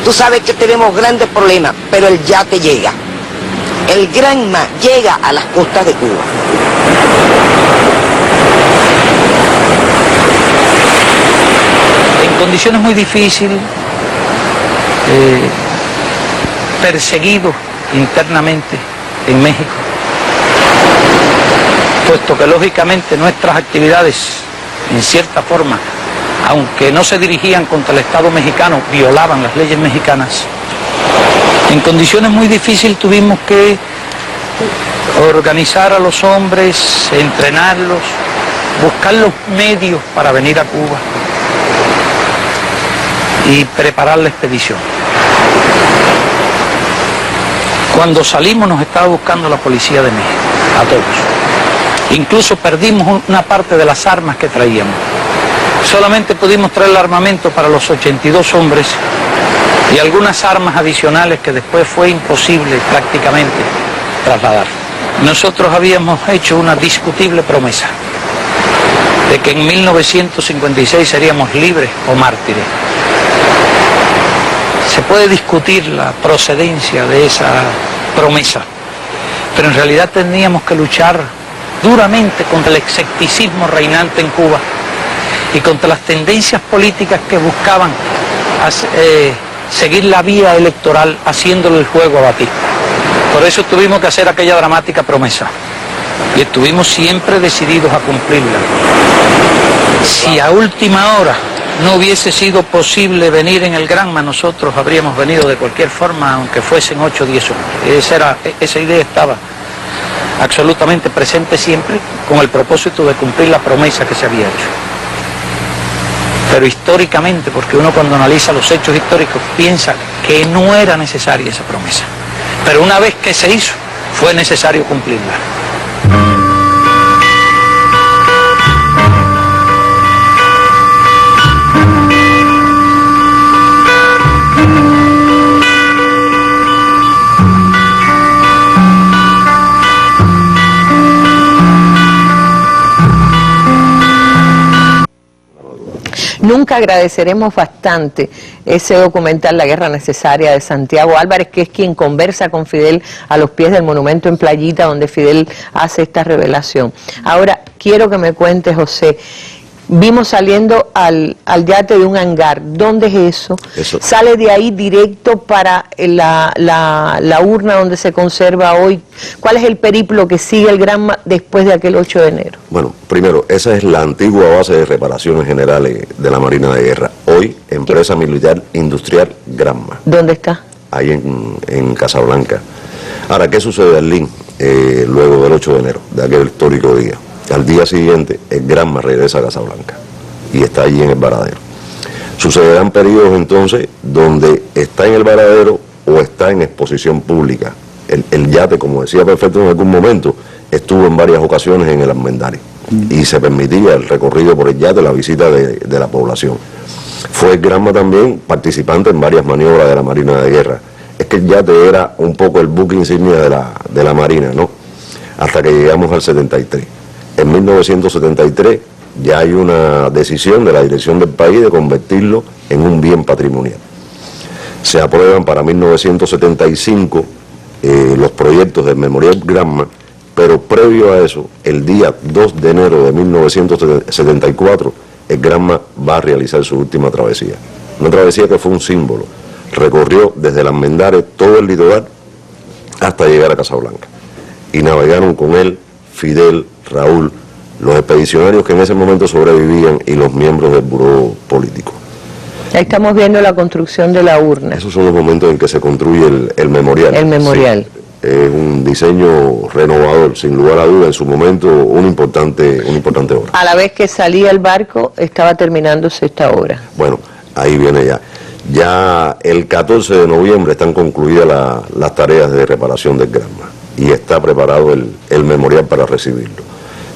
[SPEAKER 7] tú sabes que tenemos grandes problemas, pero el yate llega. El Granma llega a las costas de Cuba.
[SPEAKER 8] En condiciones muy difíciles, perseguidos internamente en México, puesto que lógicamente nuestras actividades, en cierta forma, aunque no se dirigían contra el Estado mexicano, violaban las leyes mexicanas. En condiciones muy difíciles tuvimos que organizar a los hombres, entrenarlos, buscar los medios para venir a Cuba y preparar la expedición. Cuando salimos nos estaba buscando la policía de México, a todos. Incluso perdimos una parte de las armas que traíamos. Solamente pudimos traer el armamento para los 82 hombres y algunas armas adicionales que después fue imposible prácticamente trasladar. Nosotros habíamos hecho una discutible promesa de que en 1956 seríamos libres o mártires. Se puede discutir la procedencia de esa promesa, pero en realidad teníamos que luchar duramente contra el escepticismo reinante en Cuba y contra las tendencias políticas que buscaban seguir la vía electoral haciéndole el juego a Batista. Por eso tuvimos que hacer aquella dramática promesa y estuvimos siempre decididos a cumplirla. Si a última hora no hubiese sido posible venir en el Granma, nosotros habríamos venido de cualquier forma, aunque fuesen 8 o 10 hombres. Esa idea estaba absolutamente presente siempre, con el propósito de cumplir la promesa que se había hecho. Pero históricamente, porque uno cuando analiza los hechos históricos piensa que no era necesaria esa promesa. Pero una vez que se hizo, fue necesario cumplirla.
[SPEAKER 1] Nunca agradeceremos bastante ese documental La Guerra Necesaria de Santiago Álvarez, que es quien conversa con Fidel a los pies del monumento en Playita, donde Fidel hace esta revelación. Ahora, quiero que me cuente, José, vimos saliendo al yate de un hangar. ¿Dónde es eso? Sale de ahí directo para la urna donde se conserva hoy. ¿Cuál es el periplo que sigue el Granma después de aquel 8 de enero?
[SPEAKER 3] Bueno, primero, esa es la antigua base de reparaciones generales de la Marina de Guerra. Hoy, Empresa Militar Industrial Granma.
[SPEAKER 1] ¿Dónde está?
[SPEAKER 3] Ahí en Casablanca. Ahora, ¿qué sucede, Arlín, luego del 8 de enero, de aquel histórico día? Al día siguiente, el Granma regresa a Casablanca y está allí en el varadero. Sucederán periodos entonces donde está en el varadero o está en exposición pública. El yate, como decía Perfecto en algún momento, estuvo en varias ocasiones en el Armendáriz y se permitía el recorrido por el yate, la visita de la población. Fue el Granma también participante en varias maniobras de la Marina de Guerra. Es que el yate era un poco el buque insignia de la Marina, ¿no? Hasta que llegamos al 73. En 1973 ya hay una decisión de la dirección del país de convertirlo en un bien patrimonial. Se aprueban para 1975 los proyectos del Memorial Granma, pero previo a eso, el día 2 de enero de 1974, el Granma va a realizar su última travesía. Una travesía que fue un símbolo. Recorrió desde las Almendares todo el litoral hasta llegar a Casablanca. Y navegaron con él Fidel, Raúl, los expedicionarios que en ese momento sobrevivían y los miembros del buró político.
[SPEAKER 1] Ahí estamos viendo la construcción de la urna.
[SPEAKER 3] Esos son los momentos en que se construye el memorial.
[SPEAKER 1] El memorial.
[SPEAKER 3] Sí, es un diseño renovador, sin lugar a duda, en su momento una importante obra.
[SPEAKER 1] A la vez que salía el barco, estaba terminándose esta obra.
[SPEAKER 3] Bueno, ahí viene ya. Ya el 14 de noviembre están concluidas las tareas de reparación del Granma y está preparado el memorial para recibirlo.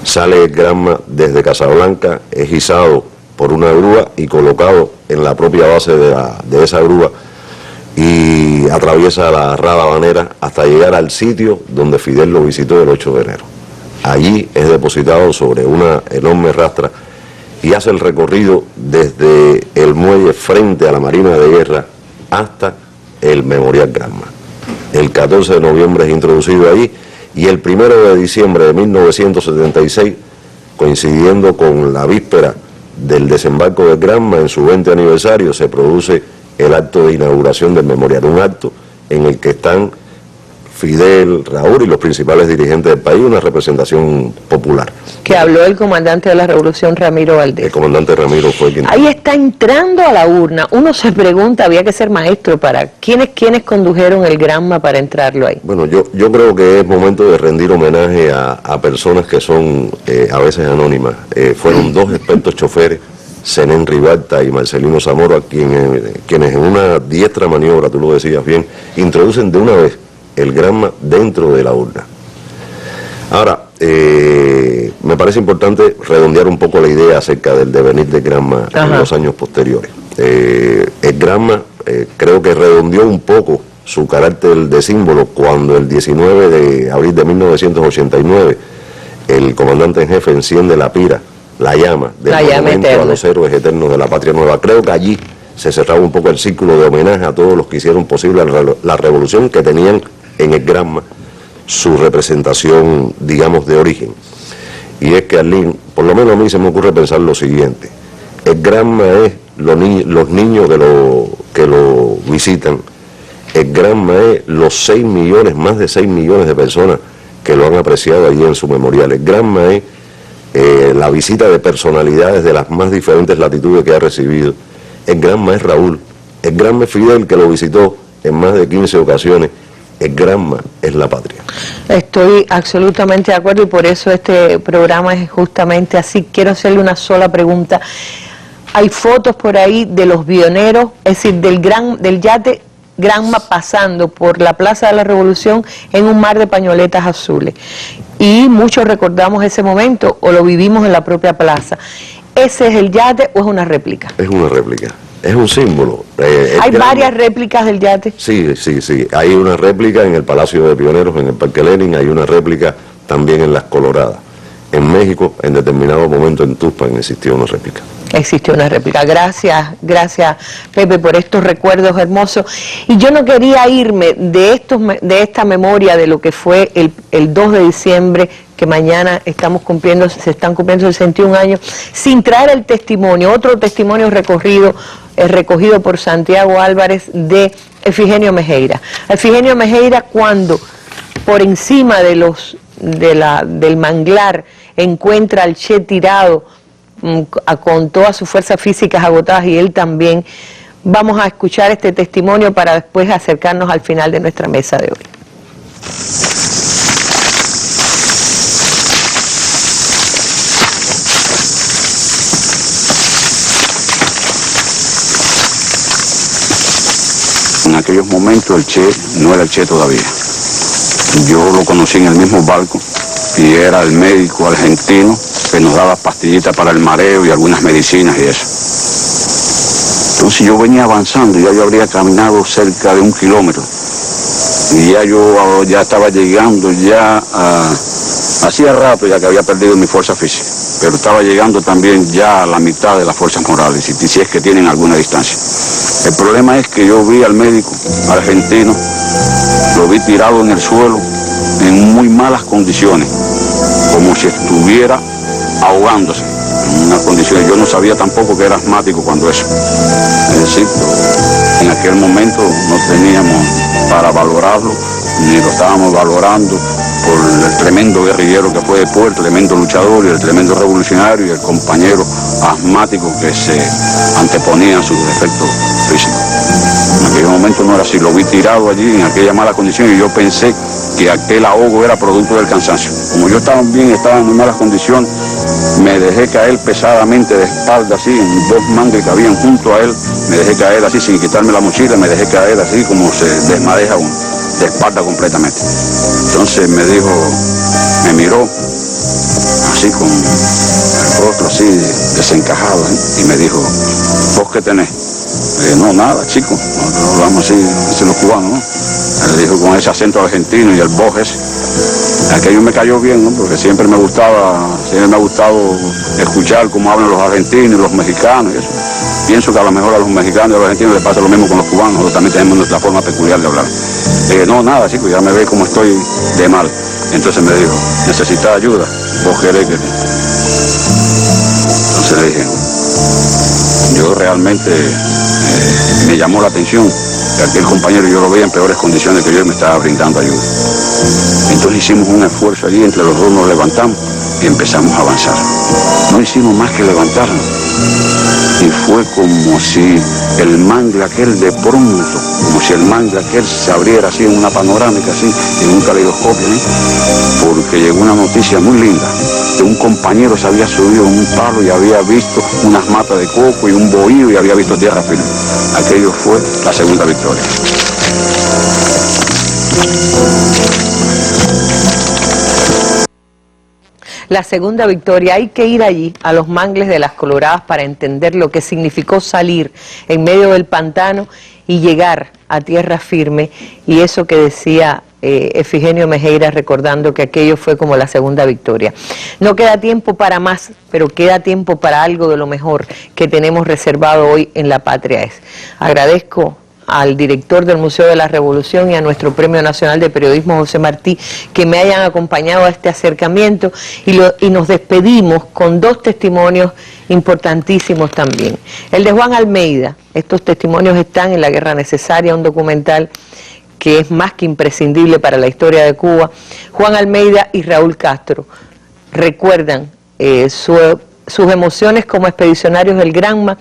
[SPEAKER 3] Sale el Granma desde Casablanca, es izado por una grúa y colocado en la propia base de esa grúa y atraviesa la Rada Habanera hasta llegar al sitio donde Fidel lo visitó el 8 de enero. Allí es depositado sobre una enorme rastra y hace el recorrido desde el muelle frente a la Marina de Guerra hasta el Memorial Granma. El 14 de noviembre es introducido allí y el 1 de diciembre de 1976, coincidiendo con la víspera del desembarco del Granma en su 20 aniversario, se produce el acto de inauguración del memorial, un acto en el que están Fidel, Raúl y los principales dirigentes del país, una representación popular.
[SPEAKER 1] Que habló el comandante de la Revolución, Ramiro Valdés.
[SPEAKER 3] El comandante Ramiro fue quien...
[SPEAKER 1] Ahí está entrando a la urna. Uno se pregunta, había que ser maestro para... ¿Quiénes condujeron el Granma para entrarlo ahí?
[SPEAKER 3] Bueno, yo creo que es momento de rendir homenaje a personas que son a veces anónimas. Fueron dos expertos choferes, Zenén Ribalta y Marcelino Zamora, quienes en una diestra maniobra, tú lo decías bien, introducen de una vez el Granma dentro de la urna. Ahora, me parece importante redondear un poco la idea acerca del devenir del Granma en los años posteriores. El Granma creo que redondeó un poco su carácter de símbolo cuando el 19 de abril de 1989 el comandante en jefe enciende la pira, la llama del monumento a los héroes eternos de la Patria Nueva. Creo que allí se cerraba un poco el círculo de homenaje a todos los que hicieron posible la revolución, que tenían en el Granma su representación, digamos, de origen. Y es que, Arlene, por lo menos a mí se me ocurre pensar lo siguiente: el Granma es los niños que lo visitan, el Granma es los 6 millones, más de 6 millones de personas que lo han apreciado allí en su memorial. El Granma es la visita de personalidades de las más diferentes latitudes que ha recibido. El Granma es Raúl, el Granma es Fidel, que lo visitó en más de 15 ocasiones. El Granma es la patria. Estoy absolutamente de acuerdo y por eso este programa es justamente así. Quiero hacerle una sola pregunta. Hay fotos por ahí de los pioneros, es decir, del yate Granma pasando por la Plaza de la Revolución en un mar de pañoletas azules. Y muchos recordamos ese momento o lo vivimos en la propia plaza. ¿Ese es el yate o es una réplica? Es una réplica. Es un símbolo. ¿Hay varias réplicas del yate? Sí. Hay una réplica en el Palacio de Pioneros, en el Parque Lenin, hay una réplica también en Las Coloradas. En México, en determinado momento en Tuxpan, existió una réplica. Existió una réplica. Gracias, Pepe, por estos recuerdos hermosos. Y yo no quería irme de esta memoria de lo que fue el 2 de diciembre, que mañana se están cumpliendo 61 años, sin traer el testimonio, otro testimonio recogido por Santiago Álvarez de Efigenia Mejeira. Efigenia Mejeira, cuando por encima del manglar encuentra al Che tirado con todas sus fuerzas físicas agotadas y él también. Vamos a escuchar este testimonio para después acercarnos al final de nuestra mesa de hoy.
[SPEAKER 9] En aquellos momentos el Che no era el Che todavía. Yo lo conocí en el mismo barco y era el médico argentino que nos daba pastillitas para el mareo y algunas medicinas y eso. Entonces yo venía avanzando, ya yo habría caminado cerca de 1 kilómetro y ya estaba llegando hacía rato ya que había perdido mi fuerza física, pero estaba llegando también ya a la mitad de las fuerzas morales, si es que tienen alguna distancia. El problema es que yo vi al médico argentino lo vi tirado en el suelo en muy malas condiciones, como si estuviera ahogándose, en unas condiciones. Yo no sabía tampoco que era asmático cuando eso. Es decir, en aquel momento no teníamos para valorarlo, ni lo estábamos valorando por el tremendo guerrillero que fue después, el tremendo luchador y el tremendo revolucionario y el compañero asmático que se anteponía a sus defectos físicos. En aquel momento no era así, lo vi tirado allí en aquella mala condición y yo pensé que aquel ahogo era producto del cansancio. Como yo estaba en muy malas condiciones, me dejé caer pesadamente de espalda así, en dos mangles que habían junto a él, me dejé caer así sin quitarme la mochila, me dejé caer así como se desmadeja uno, de espalda completamente. Entonces me dijo, me miró así con el rostro así desencajado, ¿eh? Y me dijo, ¿vos qué tenés? Le dije, no, nada, chico, nosotros hablamos así los cubanos, ¿no? Le dijo con ese acento argentino y el vos ese. Aquello me cayó bien, ¿no? Porque siempre me ha gustado escuchar cómo hablan los argentinos y los mexicanos y eso. Pienso que a lo mejor a los mexicanos y a los argentinos les pasa lo mismo con los cubanos, nosotros también tenemos nuestra forma peculiar de hablar. No, nada, chico, ya me ve como estoy de mal. Entonces me dijo, ¿necesitas ayuda? ¿Vos querés que...? Entonces le dije, yo realmente me llamó la atención que aquel compañero yo lo veía en peores condiciones que yo y me estaba brindando ayuda. Entonces hicimos un esfuerzo allí, entre los dos nos levantamos y empezamos a avanzar. No hicimos más que levantarnos. Y fue como si el mangle aquel de pronto, como si el mangle aquel se abriera así en una panorámica, así, en un caleidoscopio, ¿eh? Porque llegó una noticia muy linda, que un compañero se había subido en un palo y había visto unas matas de coco y un bohío y había visto tierra firme. Aquello fue la segunda victoria.
[SPEAKER 1] La segunda victoria, hay que ir allí a los mangles de las Coloradas para entender lo que significó salir en medio del pantano y llegar a tierra firme, y eso que decía Efigenio Mejeira, recordando que aquello fue como la segunda victoria. No queda tiempo para más, pero queda tiempo para algo de lo mejor que tenemos reservado hoy en La Patria Es. Agradezco al director del Museo de la Revolución y a nuestro Premio Nacional de Periodismo, José Martí, que me hayan acompañado a este acercamiento, y nos despedimos con dos testimonios importantísimos también. El de Juan Almeida. Estos testimonios están en La Guerra Necesaria, un documental que es más que imprescindible para la historia de Cuba. Juan Almeida y Raúl Castro recuerdan sus emociones como expedicionarios del Granma,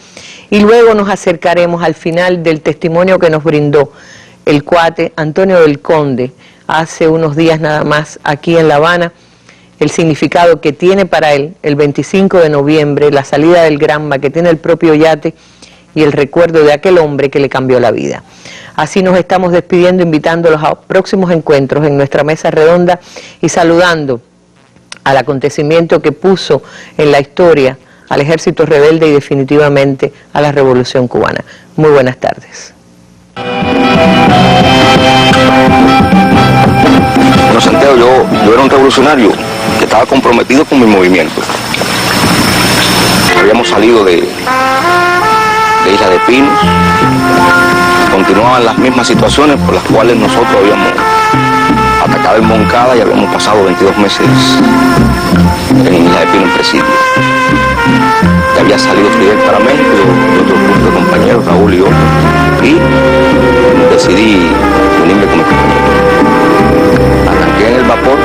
[SPEAKER 1] y luego nos acercaremos al final del testimonio que nos brindó el cuate Antonio del Conde hace unos días nada más aquí en La Habana, el significado que tiene para él el 25 de noviembre, la salida del Granma, que tiene el propio yate, y el recuerdo de aquel hombre que le cambió la vida. Así nos estamos despidiendo, invitándolos a próximos encuentros en nuestra mesa redonda y saludando al acontecimiento que puso en la historia al ejército rebelde y definitivamente a la Revolución Cubana. Muy buenas tardes.
[SPEAKER 6] Bueno, Santiago, yo era un revolucionario que estaba comprometido con mi movimiento. Habíamos salido de Isla de Pinos, continuaban las mismas situaciones por las cuales nosotros habíamos atacado en Moncada y habíamos pasado 22 meses en Isla de Pinos en presidio. Ya había salido Fidel para México y otro grupo de compañeros, Raúl y otros, y decidí unirme con mis compañeros. Arranqué en el vapor,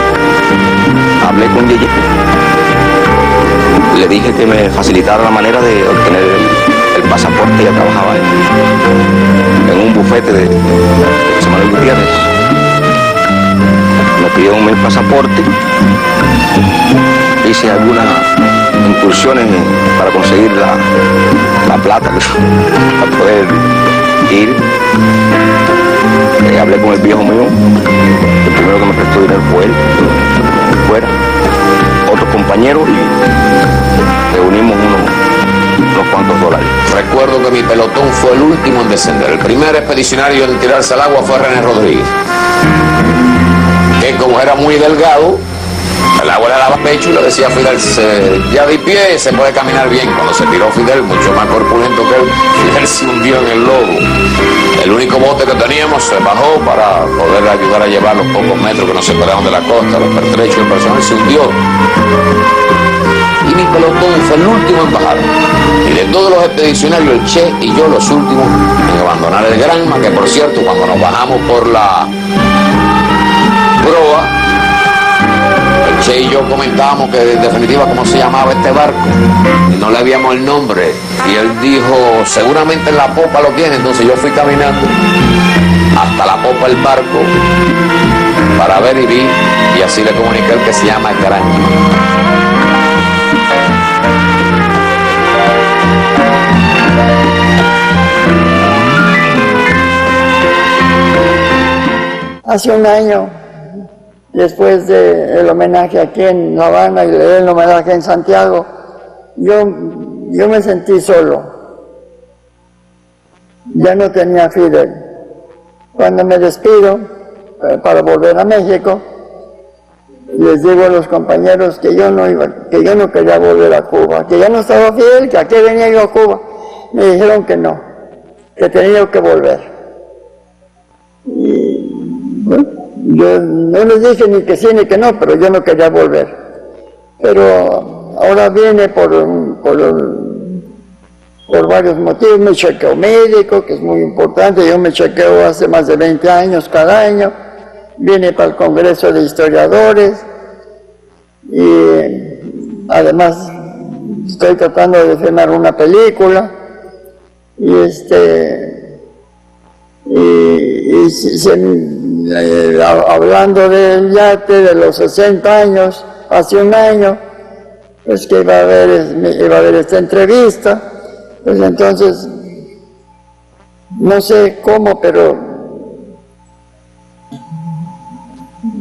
[SPEAKER 6] hablé con Yeye, le dije que me facilitara la manera de obtener el pasaporte. Ya trabajaba en un bufete de José Manuel Gutiérrez. Me pidieron mi pasaporte, hice algunas incursiones para conseguir la plata para poder ir. Hablé con el viejo mío, el primero que me prestó dinero fue él, fuera, otros compañeros, y reunimos unos cuantos dólares.
[SPEAKER 10] Recuerdo que mi pelotón fue el último en descender. El primer expedicionario en tirarse al agua fue René Rodríguez, que como era muy delgado, El agua le daba pecho y le decía a Fidel, ya de pie, se puede caminar bien. Cuando se tiró Fidel, mucho más corpulento que él, Fidel se hundió en el lodo. El único bote que teníamos se bajó para poder ayudar a llevar los pocos metros que nos separaron de la costa. Los pertrechos del personal se hundió. Y mi pelotón fue el último en bajar. Y de todos los expedicionarios, el Che y yo los últimos en abandonar el Granma, que por cierto, cuando nos bajamos por la proa, el Che y yo comentábamos que en definitiva cómo se llamaba este barco. Y no le habíamos el nombre. Y él dijo, seguramente en la popa lo tiene. Entonces yo fui caminando hasta la popa del barco para ver y vi. Y así le comuniqué el que se llama el Granma.
[SPEAKER 2] Hace un año, después del homenaje aquí en La Habana y el homenaje en Santiago, yo me sentí solo. Ya no tenía a Fidel. Cuando me despido para volver a México, les digo a los compañeros que yo no quería volver a Cuba, que ya no estaba Fidel, que a qué venía yo a Cuba. Me dijeron que no, que tenía que volver. Y bueno, yo no les dije ni que sí ni que no, pero yo no quería volver. Pero ahora viene por varios motivos. Me chequeo médico, que es muy importante. Yo me chequeo hace más de 20 años cada año. Viene para el Congreso de Historiadores. Y además estoy tratando de filmar una película. Hablando del yate de los 60 años, hace un año, pues que iba a haber esta entrevista, pues entonces, no sé cómo, pero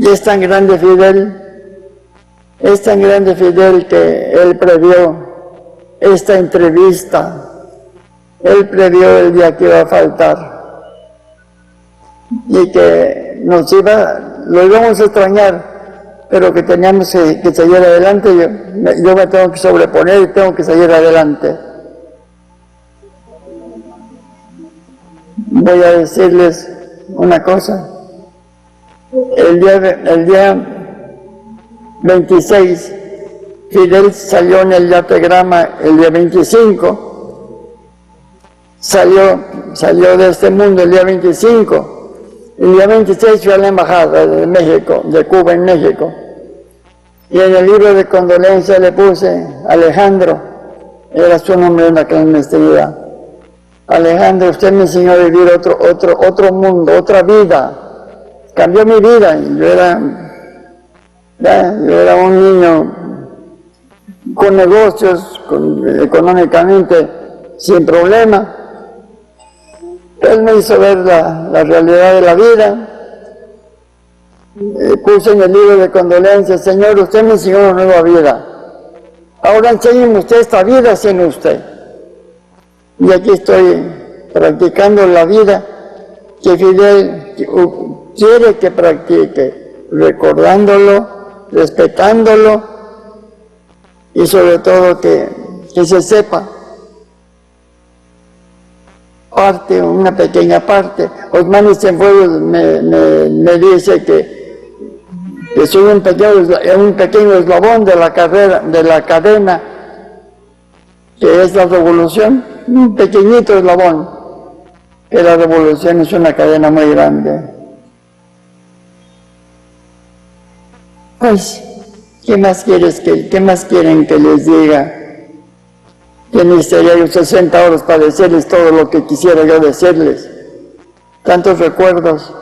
[SPEAKER 2] es tan grande Fidel que él previó esta entrevista, él previó el día que iba a faltar. Y que lo íbamos a extrañar, pero que teníamos que seguir adelante. Yo me tengo que sobreponer y tengo que seguir adelante. Voy a decirles una cosa. El día 26, Fidel salió en el yate Granma. El día 25, salió de este mundo el día 25. El día 26 fui a la embajada de México, de Cuba en México, y en el libro de condolencia le puse Alejandro, era su nombre en la clandestinidad. Alejandro, usted me enseñó a vivir otro mundo, otra vida, cambió mi vida. Yo era un niño con negocios, económicamente sin problema. Él me hizo ver la realidad de la vida. Puse en el libro de condolencias, Señor, usted me enseñó una nueva vida. Ahora enséñeme usted esta vida sin usted. Y aquí estoy practicando la vida que Fidel quiere que practique, recordándolo, respetándolo y sobre todo que se sepa. Una pequeña parte. Osmani Cienfuegos me dice que soy un pequeño eslabón de la cadena que es la revolución, un pequeñito eslabón, que la revolución es una cadena muy grande. Pues, ¿qué más quieren que les diga? Que necesitaría yo 60 horas para decirles todo lo que quisiera yo decirles. Tantos recuerdos.